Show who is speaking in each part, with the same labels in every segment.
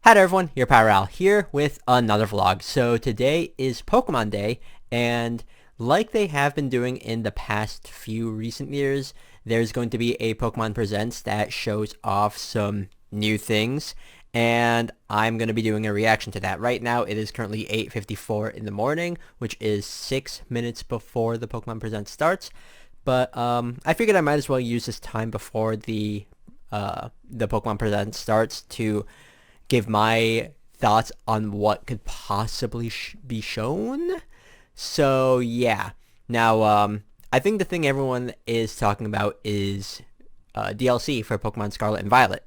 Speaker 1: Hi there everyone, your Power here with another vlog. So today is Pokemon Day, and like they have been doing in the past few recent years, there's going to be a Pokemon Presents that shows off some new things, and I'm going to be doing a reaction to that. Right now it is currently 8:54 in the morning, which is 6 minutes before the Pokemon Presents starts, but I figured I might as well use this time before the Pokemon Presents starts to give my thoughts on what could possibly be shown. So yeah. Now, I think the thing everyone is talking about is DLC for Pokemon Scarlet and Violet.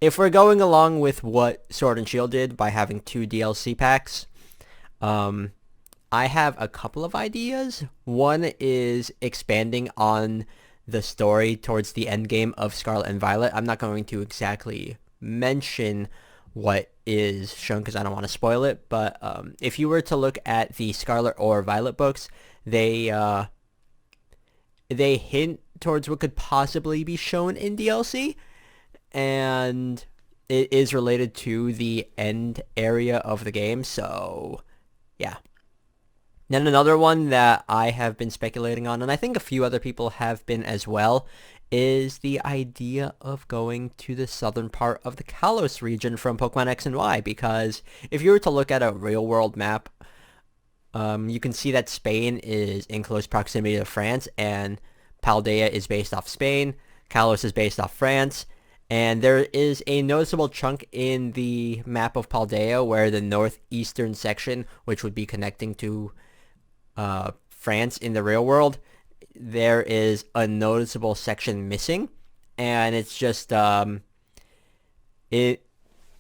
Speaker 1: If we're going along with what Sword and Shield did by having 2 DLC packs, I have a couple of ideas. One is expanding on the story towards the end game of Scarlet and Violet. I'm not going to exactly mention what is shown because I don't want to spoil it, but if you were to look at the Scarlet or Violet books, they hint towards what could possibly be shown in DLC, and it is related to the end area of the game, so yeah. Then another one that I have been speculating on, and I think a few other people have been as well, is the idea of going to the southern part of the Kalos region from Pokemon X and Y, because if you were to look at a real-world map, you can see that Spain is in close proximity to France, and Paldea is based off Spain, Kalos is based off France, and there is a noticeable chunk in the map of Paldea where the northeastern section, which would be connecting to France in the real world, there is a noticeable section missing, and it's just it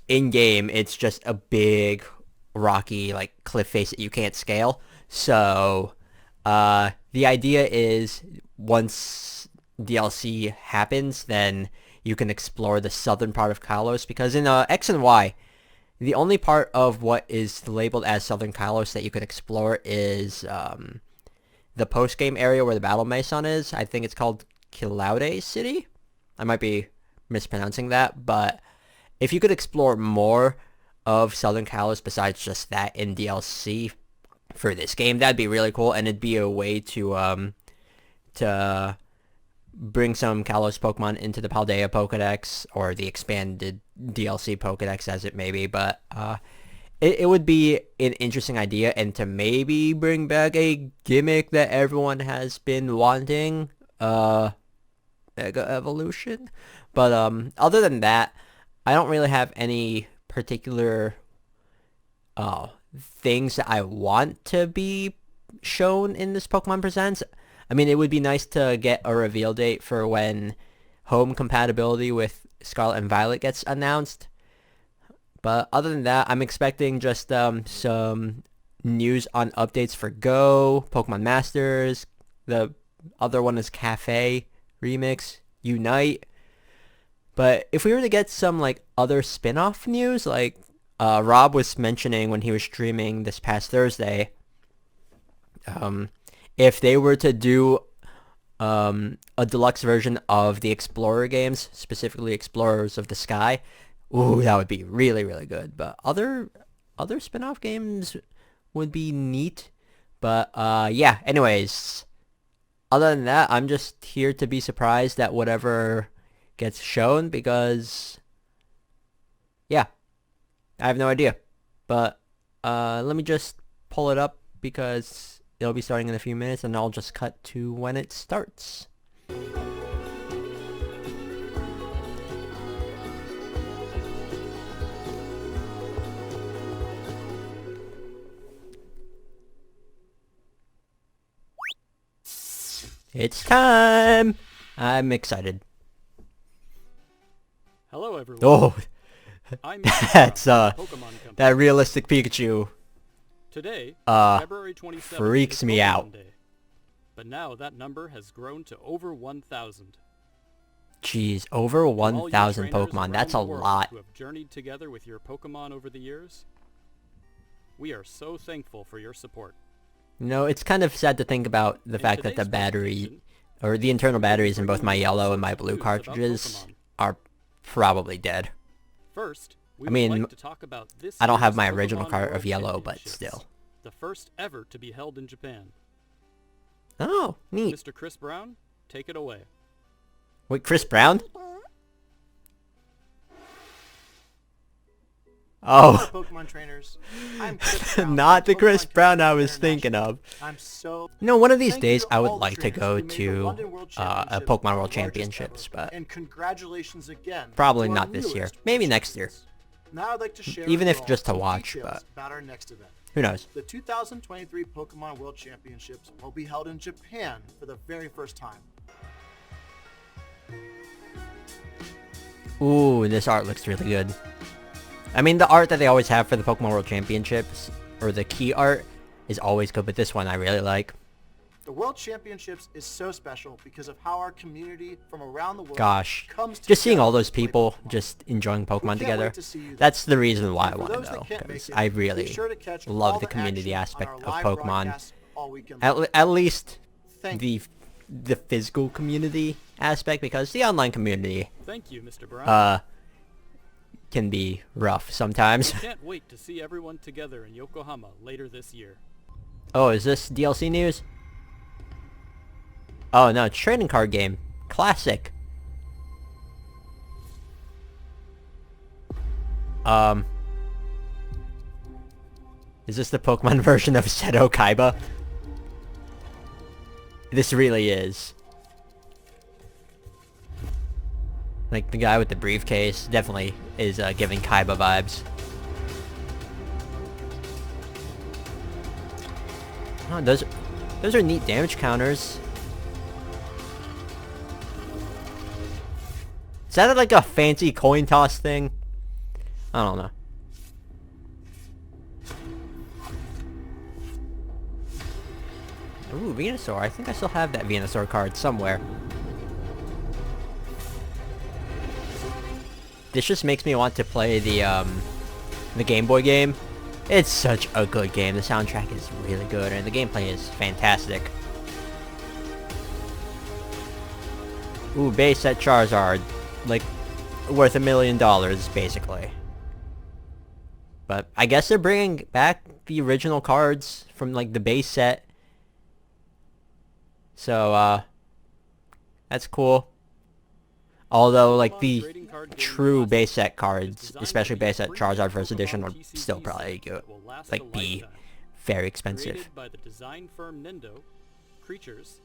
Speaker 1: in game it's just a big rocky like cliff face that you can't scale. So the idea is once DLC happens, then you can explore the southern part of Kalos, because in X and Y, the only part of what is labeled as Southern Kalos that you can explore is the post-game area where the Battle Mason is. I think it's called Kilaude City. I might be mispronouncing that, but if you could explore more of Southern Kalos besides just that in DLC for this game, that'd be really cool, and it'd be a way to bring some Kalos Pokemon into the Paldea Pokedex, or the expanded DLC Pokedex as it may be, but it would be an interesting idea, and to maybe bring back a gimmick that everyone has been wanting, Mega Evolution. But other than that, I don't really have any particular things that I want to be shown in this Pokemon Presents. I mean, it would be nice to get a reveal date for when home compatibility with Scarlet and Violet gets announced. But other than that, I'm expecting just some news on updates for Go, Pokemon Masters. The other one is Cafe Remix, Unite. But if we were to get some like other spin-off news, like Rob was mentioning when he was streaming this past Thursday, if they were to do a deluxe version of the Explorer games, specifically Explorers of the Sky, ooh, that would be really, really good. But other spin-off games would be neat. But yeah, anyways, other than that, I'm just here to be surprised at whatever gets shown, because yeah, I have no idea. But let me just pull it up, because it'll be starting in a few minutes, and I'll just cut to when it starts. It's time! I'm excited.
Speaker 2: Hello everyone.
Speaker 1: Oh,
Speaker 2: I'm
Speaker 1: that's
Speaker 2: Pokemon Company.
Speaker 1: that realistic Pikachu
Speaker 2: Today, February 27th,
Speaker 1: freaks
Speaker 2: is
Speaker 1: me
Speaker 2: Pokemon
Speaker 1: out.
Speaker 2: Day. But now that number has grown to over 1,000.
Speaker 1: Jeez, over
Speaker 2: To all you
Speaker 1: 1,000
Speaker 2: trainers
Speaker 1: Pokemon.
Speaker 2: around
Speaker 1: That's a
Speaker 2: the world
Speaker 1: lot.
Speaker 2: Who have journeyed together with your Pokemon over the years, we are so thankful for your support.
Speaker 1: You know, it's kind of sad to think about the fact that the
Speaker 2: today's
Speaker 1: battery,
Speaker 2: presentation,
Speaker 1: or the internal batteries in both my
Speaker 2: bringing you
Speaker 1: yellow and my
Speaker 2: sorts of
Speaker 1: blue
Speaker 2: news about
Speaker 1: cartridges
Speaker 2: Pokemon.
Speaker 1: are probably dead.
Speaker 2: First, We
Speaker 1: I
Speaker 2: would
Speaker 1: mean,
Speaker 2: like to talk about this
Speaker 1: I don't have
Speaker 2: year's
Speaker 1: my original
Speaker 2: Pokemon
Speaker 1: card of
Speaker 2: World
Speaker 1: yellow, but
Speaker 2: Championships,
Speaker 1: still.
Speaker 2: the first ever to be held in Japan.
Speaker 1: Oh, neat.
Speaker 2: Mr. Chris Brown, take it away.
Speaker 1: Wait, Chris Brown? Oh,
Speaker 3: Pokemon trainers. I'm Chris Brown,
Speaker 1: not the
Speaker 3: Pokemon
Speaker 1: Chris Brown I
Speaker 3: Trainers
Speaker 1: was thinking
Speaker 3: International.
Speaker 1: of.
Speaker 3: I'm so
Speaker 1: No, one of these
Speaker 3: Thank you
Speaker 1: days
Speaker 3: to
Speaker 1: I would
Speaker 3: all the
Speaker 1: like to
Speaker 3: trainers
Speaker 1: go
Speaker 3: who made the
Speaker 1: to
Speaker 3: London World
Speaker 1: a
Speaker 3: Championships
Speaker 1: Pokemon
Speaker 3: the
Speaker 1: World
Speaker 3: largest
Speaker 1: Championships,
Speaker 3: ever.
Speaker 1: but
Speaker 3: And congratulations again.
Speaker 1: probably
Speaker 3: to our
Speaker 1: not this year.
Speaker 3: newest
Speaker 1: Maybe
Speaker 3: World
Speaker 1: next year.
Speaker 3: champions. Now I'd like to share
Speaker 1: Even
Speaker 3: with
Speaker 1: if
Speaker 3: you
Speaker 1: just to
Speaker 3: all some
Speaker 1: watch,
Speaker 3: details
Speaker 1: but
Speaker 3: about our next event.
Speaker 1: who knows?
Speaker 3: The 2023 Pokemon World Championships will be held in Japan for the very first time.
Speaker 1: Ooh, this art looks really good. I mean, the art that they always have for the Pokemon World Championships, or the key art, is always good, but this one I really like.
Speaker 3: The World Championships is so special because of how our community from around the world
Speaker 1: Gosh,
Speaker 3: comes
Speaker 1: just seeing
Speaker 3: together
Speaker 1: all those
Speaker 3: to play
Speaker 1: people
Speaker 3: Pokemon.
Speaker 1: just enjoying Pokemon
Speaker 3: can't
Speaker 1: together,
Speaker 3: wait to see you there.
Speaker 1: that's the reason why I
Speaker 3: And for
Speaker 1: want to
Speaker 3: those that
Speaker 1: go,
Speaker 3: can't
Speaker 1: because
Speaker 3: make it,
Speaker 1: I
Speaker 3: be
Speaker 1: really
Speaker 3: sure to catch
Speaker 1: love
Speaker 3: all
Speaker 1: the community
Speaker 3: action on
Speaker 1: aspect
Speaker 3: our
Speaker 1: of
Speaker 3: live
Speaker 1: Pokemon.
Speaker 3: broadcasts all weekend long.
Speaker 1: At least
Speaker 3: Thank
Speaker 1: the physical community aspect, because the online community
Speaker 2: Thank you, Mr. Brown.
Speaker 1: can be rough sometimes.
Speaker 2: We can't wait to see everyone together in Yokohama later this year.
Speaker 1: Oh, is this DLC news? Oh no, it's trading card game. Classic. Is this the Pokemon version of Seto Kaiba? This really is. Like, the guy with the briefcase definitely is giving Kaiba vibes. Oh, those are neat damage counters. Is that like a fancy coin toss thing? I don't know. Ooh, Venusaur. I think I still have that Venusaur card somewhere. This just makes me want to play the Game Boy game. It's such a good game. The soundtrack is really good, and the gameplay is fantastic. Ooh, base set Charizard. Like, worth $1 million, basically. But I guess they're bringing back the original cards from, like, the base set. So, that's cool. Although, like, the true base set cards, especially base set Charizard First Edition, would still probably go, like, be very expensive.
Speaker 2: Created by the design firm Nintendo, Creatures,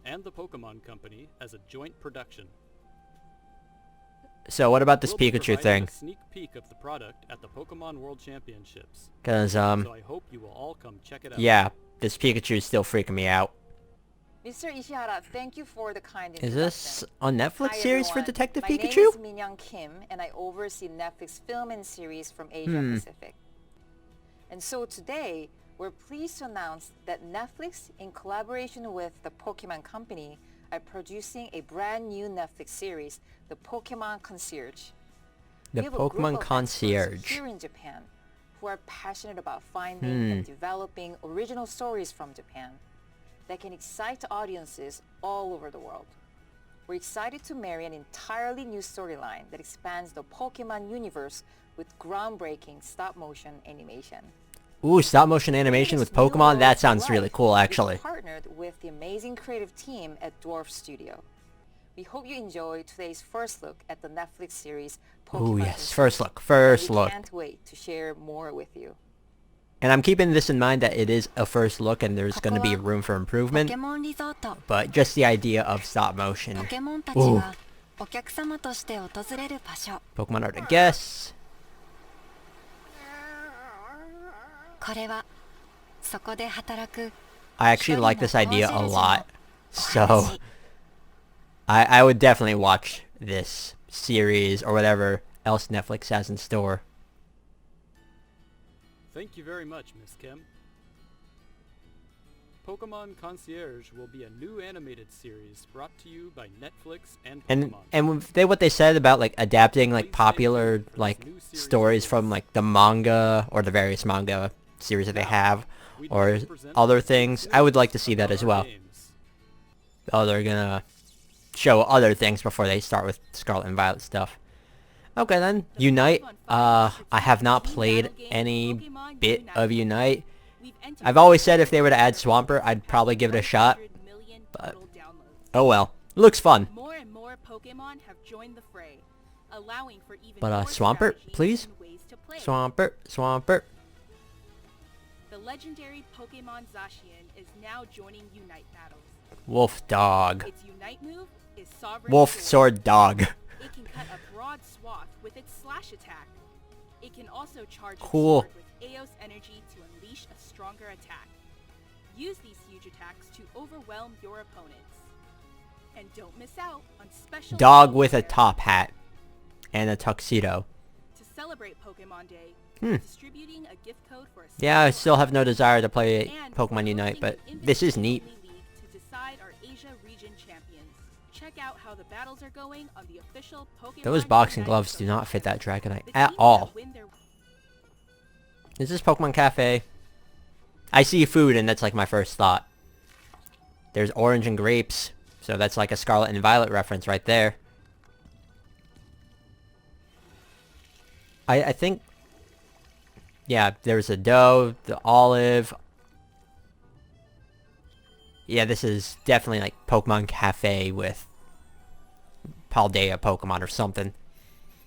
Speaker 2: and the Pokemon Company as a joint production.
Speaker 1: So what about this
Speaker 2: We'll be
Speaker 1: Pikachu
Speaker 2: providing
Speaker 1: thing?
Speaker 2: a sneak peek of the product at the Pokemon World Championships.
Speaker 1: Cause,
Speaker 2: So I hope you will all come check it out.
Speaker 1: yeah, this Pikachu is still freaking me out.
Speaker 4: Mr. Ishihara, thank you for the kind
Speaker 1: Is
Speaker 4: introduction.
Speaker 1: this a Netflix
Speaker 4: Hi,
Speaker 1: series for
Speaker 4: everyone.
Speaker 1: Detective
Speaker 4: My
Speaker 1: Pikachu?
Speaker 4: name is Minyoung Kim, and I oversee Netflix film and series from Asia Pacific. And so today, we're pleased to announce that Netflix, in collaboration with the Pokemon Company, are producing a brand new Netflix series, The Pokemon Concierge.
Speaker 1: The
Speaker 4: We have a group
Speaker 1: Pokemon
Speaker 4: of experts
Speaker 1: Concierge.
Speaker 4: here in Japan who are passionate about finding and developing original stories from Japan that can excite audiences all over the world. We're excited to marry an entirely new storyline that expands the Pokemon universe with groundbreaking stop-motion animation.
Speaker 1: Ooh, stop motion animation with
Speaker 4: Bringing this new
Speaker 1: Pokemon? That
Speaker 4: world to
Speaker 1: sounds really
Speaker 4: life,
Speaker 1: cool,
Speaker 4: we've
Speaker 1: actually.
Speaker 4: partnered with the amazing creative team at Dwarf Studio. We hope you enjoy today's first look at the Netflix series Pokemon
Speaker 1: Ooh, yes,
Speaker 4: Concierge.
Speaker 1: first look,
Speaker 4: And
Speaker 1: first
Speaker 4: we
Speaker 1: look.
Speaker 4: can't wait to share more with you.
Speaker 1: And I'm keeping this in mind that it is a first look and there's going to be room for improvement.
Speaker 5: ポケモンリゾート
Speaker 1: But just the idea of stop motion.
Speaker 5: ポケモンたち
Speaker 1: Ooh.
Speaker 5: がお客様として訪れる場所
Speaker 1: Pokemon are the guests.
Speaker 5: これはそこで働く
Speaker 1: I actually like this idea a lot.
Speaker 5: お
Speaker 1: So,
Speaker 5: 話
Speaker 1: I would definitely watch this series or whatever else Netflix has in store.
Speaker 2: Thank you very much, Miss Kim. Pokemon Concierge will be a new animated series brought to you by Netflix and Pokemon.
Speaker 1: And what they said about like adapting like popular like stories from like the manga or the various manga series that they have
Speaker 2: We'd
Speaker 1: or
Speaker 2: like to present
Speaker 1: other
Speaker 2: some
Speaker 1: things, I would like to see that
Speaker 2: about
Speaker 1: as
Speaker 2: our
Speaker 1: well.
Speaker 2: games.
Speaker 1: Oh, they're gonna show other things before they start with Scarlet and Violet stuff. Okay then, Unite. I have not played any bit of Unite. I've always said if they were to add Swampert, I'd probably give it a shot. But oh well, looks fun.
Speaker 6: More and more Pokemon have joined the fray, allowing for even
Speaker 1: But
Speaker 6: more
Speaker 1: Swampert,
Speaker 6: strategy
Speaker 1: please.
Speaker 6: and ways to play.
Speaker 1: Swampert.
Speaker 6: The legendary Pokemon Zacian is now joining Unite battles.
Speaker 1: Wolf dog.
Speaker 6: Its Unite move is Sovereign
Speaker 1: Wolf sword dog.
Speaker 6: It can cut a broad swath with its slash attack. It can also charge its
Speaker 1: Cool.
Speaker 6: sword with Eos energy to unleash a stronger attack. Use these huge attacks to overwhelm your opponents. And don't miss out on special
Speaker 1: Dog
Speaker 6: events
Speaker 1: with a
Speaker 6: there.
Speaker 1: top hat and a tuxedo.
Speaker 6: To celebrate Pokemon Day,
Speaker 1: Hmm.
Speaker 6: we're distributing a gift code for a
Speaker 1: Yeah, I
Speaker 6: special
Speaker 1: still have
Speaker 6: item.
Speaker 1: no desire to play
Speaker 6: And
Speaker 1: Pokemon
Speaker 6: we're
Speaker 1: Unite,
Speaker 6: hosting
Speaker 1: but
Speaker 6: an
Speaker 1: this is neat.
Speaker 6: invitation-only league to decide our Asia region champions. Check out how the battles are going on the official Pokemon
Speaker 1: Those boxing
Speaker 6: Unite
Speaker 1: gloves do
Speaker 6: social
Speaker 1: not fit that
Speaker 6: channel.
Speaker 1: Dragonite
Speaker 6: The
Speaker 1: at
Speaker 6: teams that
Speaker 1: all.
Speaker 6: win their-
Speaker 1: Is this Pokemon Cafe? I see food and that's like my first thought. There's orange and grapes, so that's like a Scarlet and Violet reference right there. I think, yeah, there's a doe, the olive. Yeah, this is definitely like Pokemon Cafe with Paldea Pokemon or something.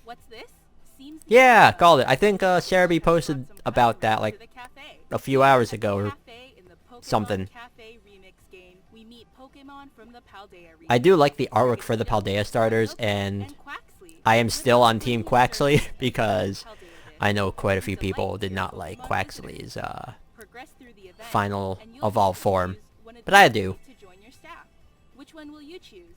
Speaker 6: What's this? Seems
Speaker 1: Yeah, called it. I think Sarah B posted about that like a few hours ago or something. I do like the artwork for the Paldea starters, and I am still on Team Quaxley because I know quite a few people did not like Quaxley's final evolved form, but I do.
Speaker 6: Which one will you choose?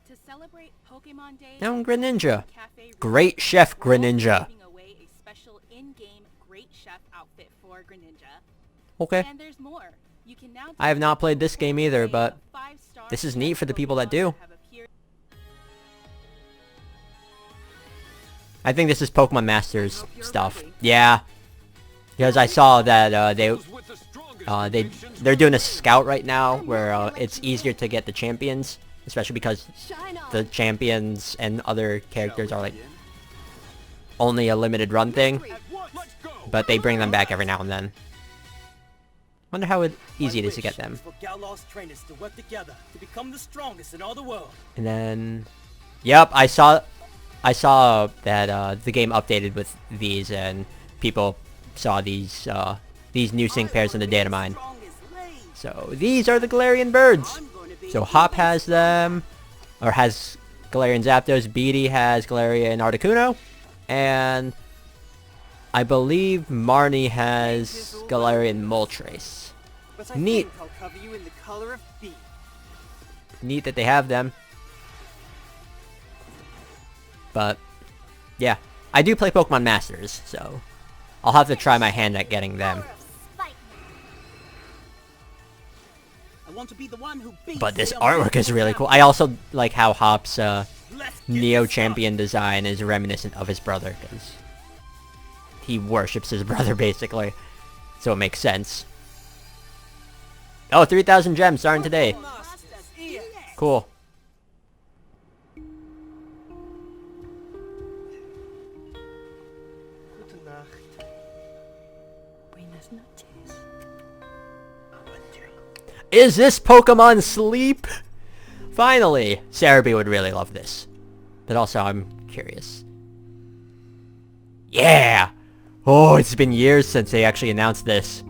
Speaker 6: To celebrate Pokemon Day,
Speaker 1: Now Greninja.
Speaker 6: Cafe
Speaker 1: Great Chef
Speaker 6: we're also
Speaker 1: Greninja.
Speaker 6: giving away a special in-game Great Chef outfit for Greninja.
Speaker 1: Okay.
Speaker 6: And there's more. You can now
Speaker 1: I have not played this
Speaker 6: download
Speaker 1: game
Speaker 6: a
Speaker 1: either,
Speaker 6: array
Speaker 1: but
Speaker 6: of 5-star
Speaker 1: this is
Speaker 6: chef
Speaker 1: neat for the people that
Speaker 6: Pokemon
Speaker 1: do.
Speaker 6: have appeared-
Speaker 1: I think this is Pokemon Masters stuff. Yeah, because I saw that they're doing a scout right now where it's easier to get the champions, especially because the champions and other characters are like only a limited run thing, but they bring them back every now and then. Wonder how easy it is to get them.
Speaker 7: For Galos trainers to work together to become the strongest in all the world.
Speaker 1: And then, yep, I saw that the game updated with these, and people saw these new sync pairs in the data mine. So these are the Galarian birds. So Hop has them, or has Galarian Zapdos. Beatty has Galarian Articuno, and I believe Marnie has Galarian Moltres.
Speaker 7: But I
Speaker 1: Neat.
Speaker 7: think I'll cover you in the color of beef.
Speaker 1: Neat that they have them. But yeah, I do play Pokemon Masters, so I'll have to try my hand at getting them.
Speaker 7: I want to be the one who beats
Speaker 1: But this
Speaker 7: the
Speaker 1: artwork is really cool. I also like how Hop's Neo Champion design is reminiscent of his brother, because he worships his brother basically, so it makes sense. Oh, 3,000 gems starting today. Cool.
Speaker 5: Buenas noches.
Speaker 1: Is this Pokemon Sleep? Finally! Sarah B would really love this. But also, I'm curious. Yeah! Oh, it's been years since they actually announced this.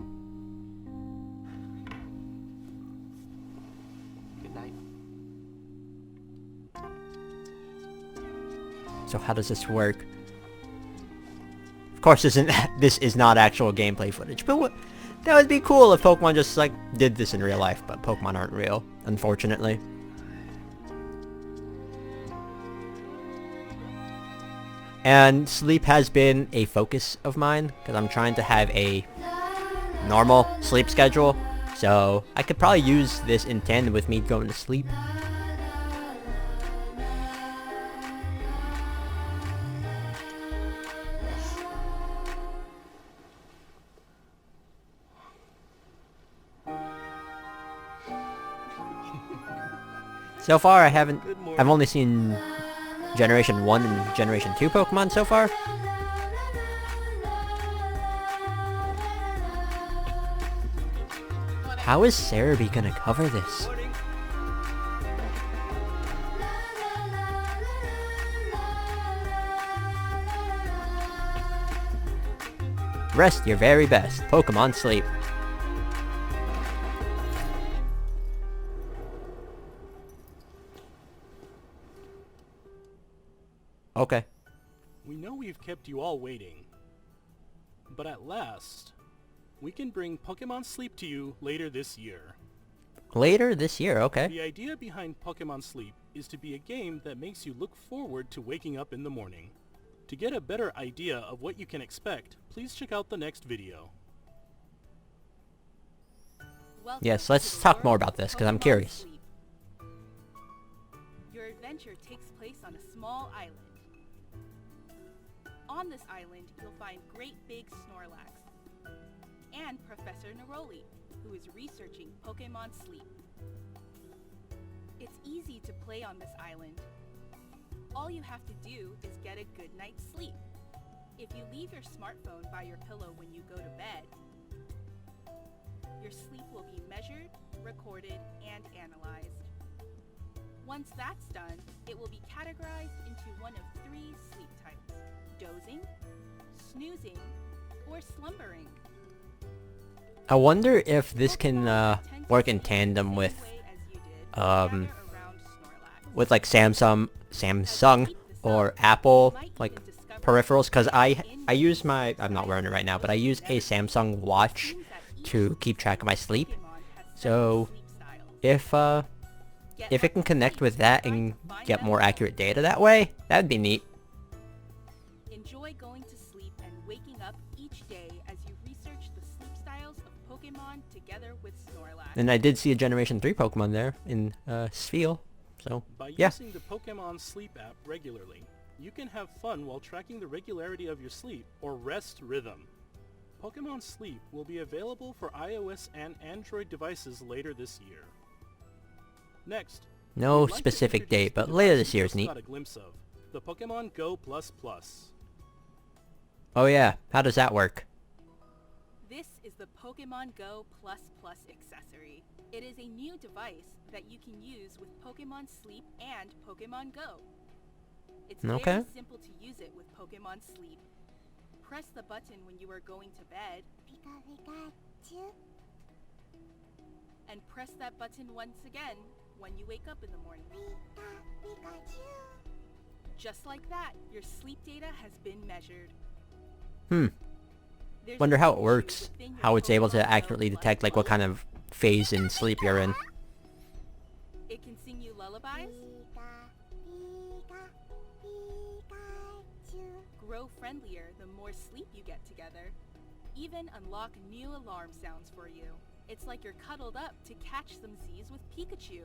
Speaker 3: Good night.
Speaker 1: So how does this work? Of course, this is not actual gameplay footage, but that would be cool if Pokemon just like did this in real life, but Pokemon aren't real, unfortunately. And sleep has been a focus of mine, because I'm trying to have a normal sleep schedule, so I could probably use this in tandem with me going to sleep. So far, I've only seen Generation 1 and Generation 2 Pokemon so far. How is Cerebi gonna cover this? Rest your very best. Pokemon Sleep. Okay.
Speaker 2: We know we've kept you all waiting, but at last, we can bring Pokemon Sleep to you later this year.
Speaker 1: Later this year, okay.
Speaker 2: The idea behind Pokemon Sleep is to be a game that makes you look forward to waking up in the morning. To get a better idea of what you can expect, please check out the next video.
Speaker 1: Yes, let's talk more about this, because I'm curious.
Speaker 6: Your adventure takes place on a small island. On this island, you'll find Great Big Snorlax and Professor Neroli, who is researching Pokemon Sleep. It's easy to play on this island. All you have to do is get a good night's sleep. If you leave your smartphone by your pillow when you go to bed, your sleep will be measured, recorded, and analyzed. Once that's done, it will be categorized into one of 3 sleep types: dozing, snoozing, or slumbering.
Speaker 1: I wonder if this can work in tandem with like Samsung or Apple like peripherals, because I use I'm not wearing it right now, but I use a Samsung watch to keep track of my sleep. So if it can connect with that and get more accurate data that way, that'd be neat.
Speaker 6: Enjoy going to sleep and waking up each day as you research the sleep styles of Pokemon together with Snorlax.
Speaker 1: And I did see a Generation 3 Pokemon there in Spheal. So,
Speaker 2: By
Speaker 1: yeah.
Speaker 2: using the Pokemon Sleep app regularly, you can have fun while tracking the regularity of your sleep or rest rhythm. Pokemon Sleep will be available for iOS and Android devices later this year. Next,
Speaker 1: No
Speaker 2: we'd like to
Speaker 1: specific date,
Speaker 2: introduce
Speaker 1: but
Speaker 2: the
Speaker 1: later
Speaker 2: device
Speaker 1: this
Speaker 2: you
Speaker 1: year is
Speaker 2: just
Speaker 1: neat.
Speaker 2: got a glimpse of, the Pokemon Go++.
Speaker 1: Oh yeah, how does that work?
Speaker 6: This is the Pokemon Go++ accessory. It is a new device that you can use with Pokemon Sleep and Pokemon Go. It's
Speaker 1: Okay.
Speaker 6: very simple to use it with Pokemon Sleep. Press the button when you are going to bed, and press that button once again when you wake up in the morning. Just like that, your sleep data has been measured. There's
Speaker 1: Wonder
Speaker 6: a
Speaker 1: how it
Speaker 6: feature
Speaker 1: works,
Speaker 6: within your
Speaker 1: how it's able to
Speaker 6: Pokemon Go
Speaker 1: accurately detect like what kind of phase in sleep you're in.
Speaker 6: It can sing you lullabies, grow friendlier the more sleep you get together, even unlock new alarm sounds for you. It's like you're cuddled up to catch some Z's with Pikachu.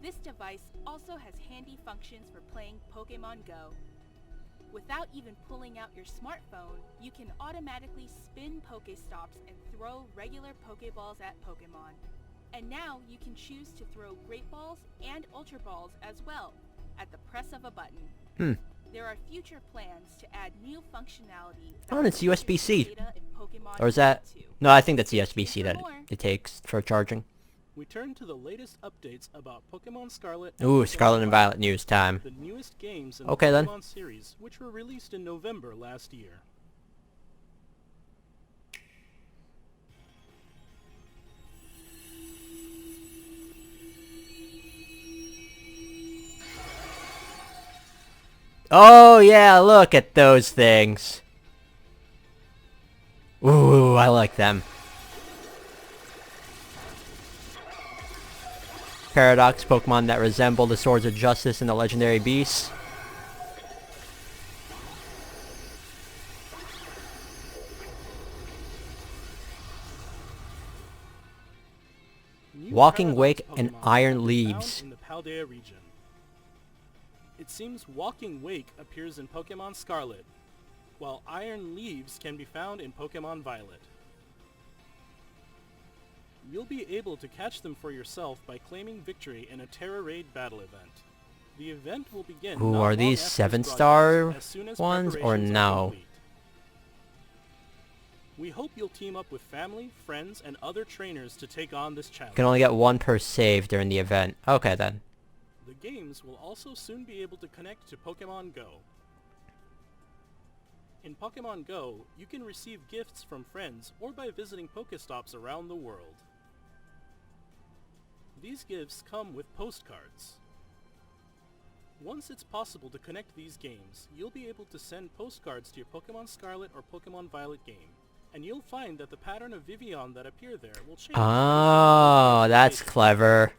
Speaker 6: This device also has handy functions for playing Pokemon Go. Without even pulling out your smartphone, you can automatically spin Pokestops and throw regular Pokeballs at Pokemon. And now you can choose to throw Great Balls and Ultra Balls as well, at the press of a button. There are future plans to add new functionality.
Speaker 1: Oh, and it's USB-C.
Speaker 6: Data in Pokemon
Speaker 1: Or is that...
Speaker 6: Go 2.
Speaker 1: No, I think that's USB-C that it takes for charging.
Speaker 2: We turn to the latest updates about Pokemon Scarlet and
Speaker 1: Ooh,
Speaker 2: Pokemon
Speaker 1: Scarlet and Violet news time.
Speaker 2: the newest games in
Speaker 1: Okay,
Speaker 2: the
Speaker 1: then.
Speaker 2: Pokemon series, which were released in November last year.
Speaker 1: Oh yeah, look at those things. Ooh, I like them. Paradox Pokemon that resemble the Swords of Justice and the legendary beasts.
Speaker 2: New
Speaker 1: Walking
Speaker 2: Paradox
Speaker 1: Wake and
Speaker 2: Pokemon
Speaker 1: Iron
Speaker 2: have been
Speaker 1: Leaves.
Speaker 2: found in the Paldea region. It seems Walking Wake appears in Pokemon Scarlet, while Iron Leaves can be found in Pokemon Violet. You'll be able to catch them for yourself by claiming victory in a Terra Raid battle event. The event will begin
Speaker 1: Ooh,
Speaker 2: not
Speaker 1: are
Speaker 2: long
Speaker 1: these
Speaker 2: after its
Speaker 1: 7-star
Speaker 2: broadcast, as soon as
Speaker 1: ones or
Speaker 2: preparations are
Speaker 1: no?
Speaker 2: complete. We hope you'll team up with family, friends, and other trainers to take on this challenge.
Speaker 1: You can only get one per save during the event. Okay then.
Speaker 2: The games will also soon be able to connect to Pokémon Go. In Pokémon Go, you can receive gifts from friends or by visiting Pokestops around the world. These gifts come with postcards. Once it's possible to connect these games, you'll be able to send postcards to your Pokémon Scarlet or Pokémon Violet game, and you'll find that the pattern of Vivian that appear there will change.
Speaker 1: Oh, that's clever.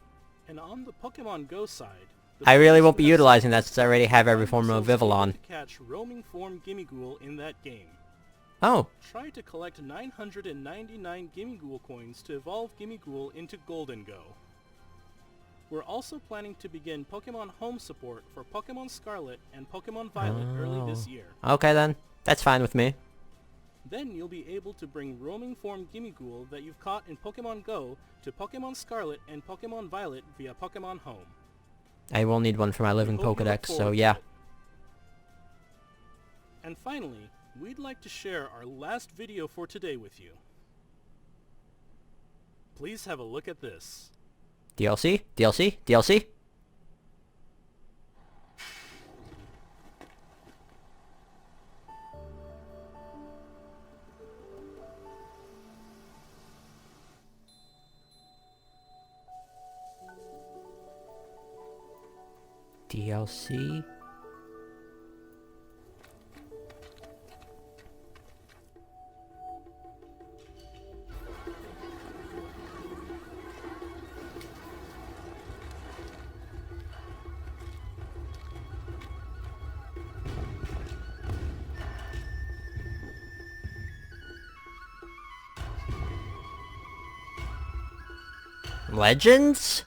Speaker 2: And on the Pokémon Go side,
Speaker 1: I really won't be utilizing that since I already have every form of Vivillon.
Speaker 2: to catch roaming form Gimmighoul in that game.
Speaker 1: Oh,
Speaker 2: Try to collect 999 Gimmighoul coins to evolve Gimmighoul into Golden Go. We're also planning to begin Pokemon Home support for Pokemon Scarlet and Pokemon Violet early this year.
Speaker 1: okay then. That's fine with me.
Speaker 2: Then you'll be able to bring roaming form Gimmighoul that you've caught in Pokemon Go to Pokemon Scarlet and Pokemon Violet via Pokemon Home.
Speaker 1: I will need one for my living
Speaker 2: We hope you look
Speaker 1: Pokedex, so
Speaker 2: forward to
Speaker 1: yeah.
Speaker 2: it. And finally, we'd like to share our last video for today with you. Please have a look at this.
Speaker 1: DLC? DLC? DLC? DLC? Legends?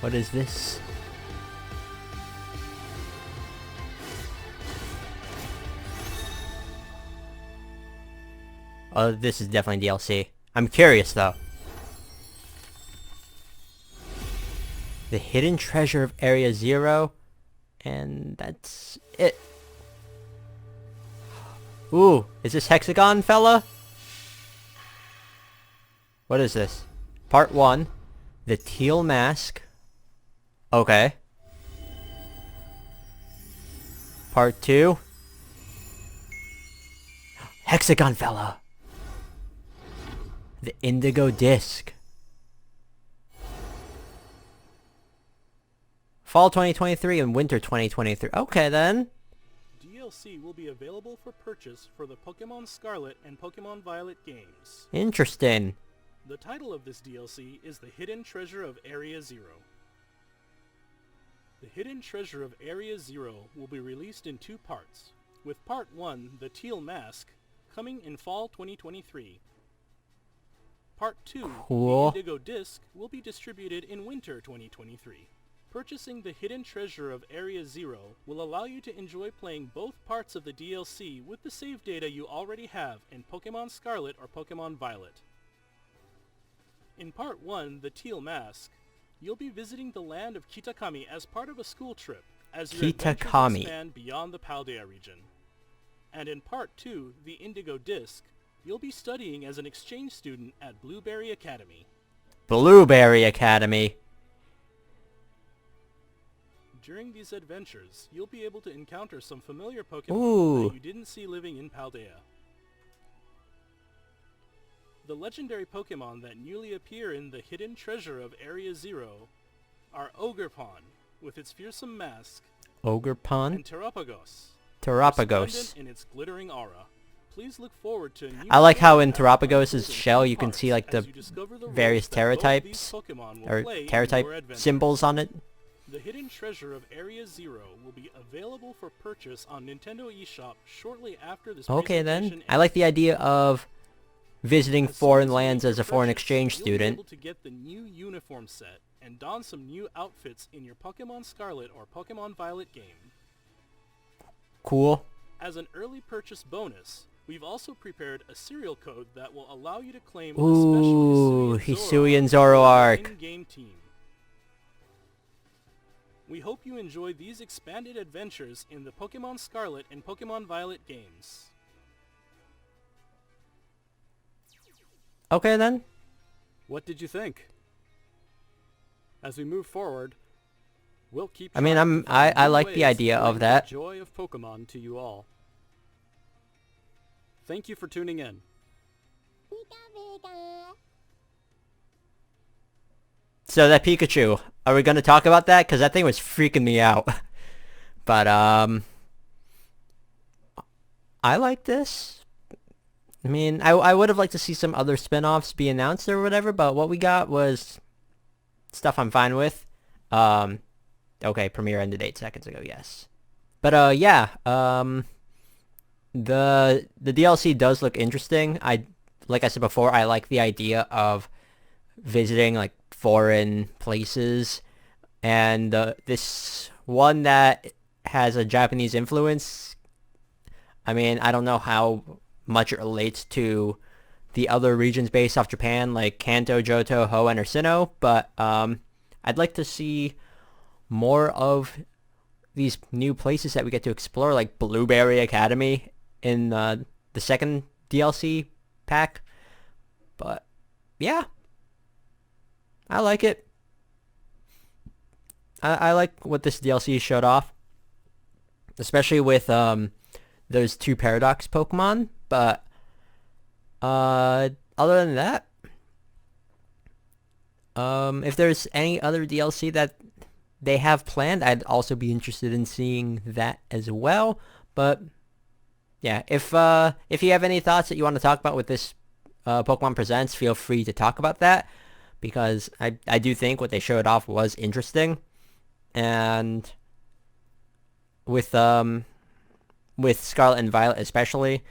Speaker 1: What is this? Oh, this is definitely DLC. I'm curious though. The hidden treasure of Area Zero, and that's it. Ooh, is this Hexagon fella? What is this? Part 1. The Teal Mask. Okay. Part 2. Hexagon fella. The Indigo Disc. Fall 2023 and Winter 2023. Okay then.
Speaker 2: DLC will be available for purchase for the Pokemon Scarlet and Pokemon Violet games.
Speaker 1: Interesting.
Speaker 2: The title of this DLC is The Hidden Treasure of Area Zero. The Hidden Treasure of Area Zero will be released in 2 parts, with Part 1, The Teal Mask, coming in fall 2023. Part 2,
Speaker 1: Cool.
Speaker 2: The Indigo Disc, will be distributed in winter 2023. Purchasing the Hidden Treasure of Area Zero will allow you to enjoy playing both parts of the DLC with the save data you already have in Pokemon Scarlet or Pokemon Violet. In Part 1, The Teal Mask, you'll be visiting the land of Kitakami as part of a school trip, as your adventures
Speaker 1: Kitakami.
Speaker 2: expand beyond the Paldea region. And in Part 2, The Indigo Disc, you'll be studying as an exchange student at Blueberry Academy.
Speaker 1: Blueberry Academy.
Speaker 2: During these adventures, you'll be able to encounter some familiar Pokemon
Speaker 1: Ooh.
Speaker 2: that you didn't see living in Paldea. The legendary Pokemon that newly appear in the Hidden Treasure of Area Zero are Ogerpon, with its fearsome mask,
Speaker 1: Ogerpon?
Speaker 2: and Terapagos,
Speaker 1: Terapagos.
Speaker 2: resplendent in its glittering aura. Please look forward to a new
Speaker 1: I like how
Speaker 2: story
Speaker 1: in
Speaker 2: path
Speaker 1: Terapagos'
Speaker 2: unfolding
Speaker 1: shell
Speaker 2: in
Speaker 1: you can
Speaker 2: parts
Speaker 1: see like
Speaker 2: as
Speaker 1: the
Speaker 2: you discover the roles
Speaker 1: various
Speaker 2: that both of these
Speaker 1: Terratypes,
Speaker 2: Pokemon will
Speaker 1: or
Speaker 2: play in your
Speaker 1: Terratype
Speaker 2: adventures.
Speaker 1: symbols on it.
Speaker 2: The hidden treasure of Area Zero will be available for purchase on Nintendo eShop shortly after this
Speaker 1: Okay
Speaker 2: presentation
Speaker 1: then. I like the idea of visiting
Speaker 2: As soon
Speaker 1: foreign
Speaker 2: as you
Speaker 1: lands
Speaker 2: make
Speaker 1: as
Speaker 2: your
Speaker 1: a foreign
Speaker 2: purchase,
Speaker 1: exchange
Speaker 2: you'll be
Speaker 1: student.
Speaker 2: able to get the new uniform set and don some new outfits in your Pokémon Scarlet or Pokémon Violet game.
Speaker 1: Cool.
Speaker 2: As an early purchase bonus, we've also prepared a serial code that will allow you to claim
Speaker 1: Ooh,
Speaker 2: a special
Speaker 1: Hisuian
Speaker 2: Hisuian
Speaker 1: Zoro
Speaker 2: Zoro
Speaker 1: arc.
Speaker 2: in-game team. We hope you enjoy these expanded adventures in the Pokémon Scarlet and Pokémon Violet games.
Speaker 1: Okay then.
Speaker 2: What did you think? As we move forward, we'll keep
Speaker 1: I mean,
Speaker 2: trying to find
Speaker 1: I
Speaker 2: new
Speaker 1: like the
Speaker 2: ways
Speaker 1: idea
Speaker 2: to
Speaker 1: of
Speaker 2: bring
Speaker 1: that.
Speaker 2: the joy of Pokemon to you all. Thank you for tuning in.
Speaker 1: So that Pikachu, are we gonna talk about that? Cause that thing was freaking me out. But I like this. I mean, I would have liked to see some other spin-offs be announced or whatever, but what we got was stuff I'm fine with. Okay, premiere ended 8 seconds ago, yes. But yeah, the DLC does look interesting. Like I said before, I like the idea of visiting like foreign places, and this one that has a Japanese influence. I mean, I don't know how much it relates to the other regions based off Japan, like Kanto, Johto, Hoenn, or Sinnoh, but I'd like to see more of these new places that we get to explore, like Blueberry Academy in the second DLC pack. But yeah, I like it. I like what this DLC showed off, especially with those 2 Paradox Pokemon. But other than that, if there's any other DLC that they have planned, I'd also be interested in seeing that as well. But yeah, if you have any thoughts that you want to talk about with this Pokemon Presents, feel free to talk about that, because I do think what they showed off was interesting. And with Scarlet and Violet especially,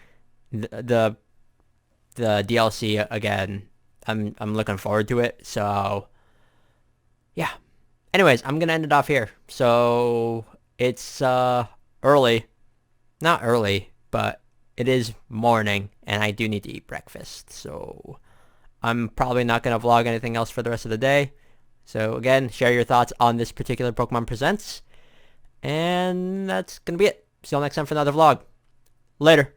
Speaker 1: the DLC again, I'm looking forward to it. So yeah. Anyways, I'm gonna end it off here. So it's early, not early, but it is morning, and I do need to eat breakfast. So I'm probably not gonna vlog anything else for the rest of the day. So again, share your thoughts on this particular Pokemon Presents. And that's going to be it. See you all next time for another vlog. Later.